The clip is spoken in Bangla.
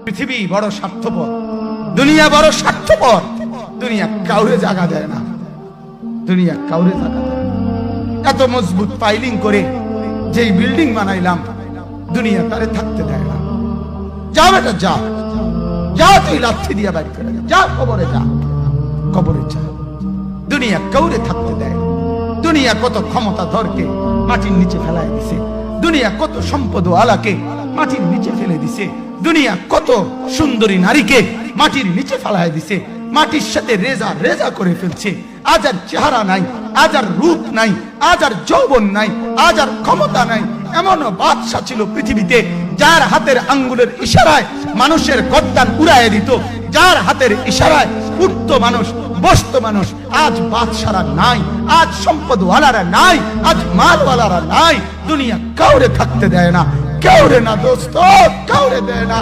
পৃথিবী বড় স্বার্থপর, দুনিয়া বড় স্বার্থপর। দুনিয়া কাউরে জায়গা দেয় না, দুনিয়া কাউরে জায়গা দেয় না। এত মজবুত পাইলিং করে যেই বিল্ডিং বানাইলাম, দুনিয়া তারে থাকতে দেয় না। যা বেটা যা, যা তুই লাথি দিয়া বাড়ি করে যা, কবরে যা, কবরে যা। দুনিয়া কাউরে থাকতে দেয়। দুনিয়া কত ক্ষমতা ধরকে মাটির নিচে ফেলায় দিছে, দুনিয়া কত সম্পদ আলাকে মাটির নিচে ফেলে দিছে, দুনিয়া কত সুন্দরী নারীকে মাটির নিচে ফেলায় দিছে, মাটির সাথে রেজা রেজা করে ফেলছে। আজ আর চেহারা নাই, আজ আর রূপ নাই, আজ আর যৌবন নাই, আজ আর ক্ষমতা নাই। এমন বাদশা ছিল পৃথিবীতে যার হাতের আঙ্গুলের ইশারায় মানুষের গর্দান উড়াইয়া দিত, যার হাতের ইশারায় উঠত মানুষ, বসত মানুষ। আজ বাদশারা নাই, আজ সম্পদওয়ালারা নাই, আজ মালওয়ালারা নাই। দুনিয়া কাউরে থাকতে দেয় না, কাউরে না দোস্ত, কাউরে দেয় না।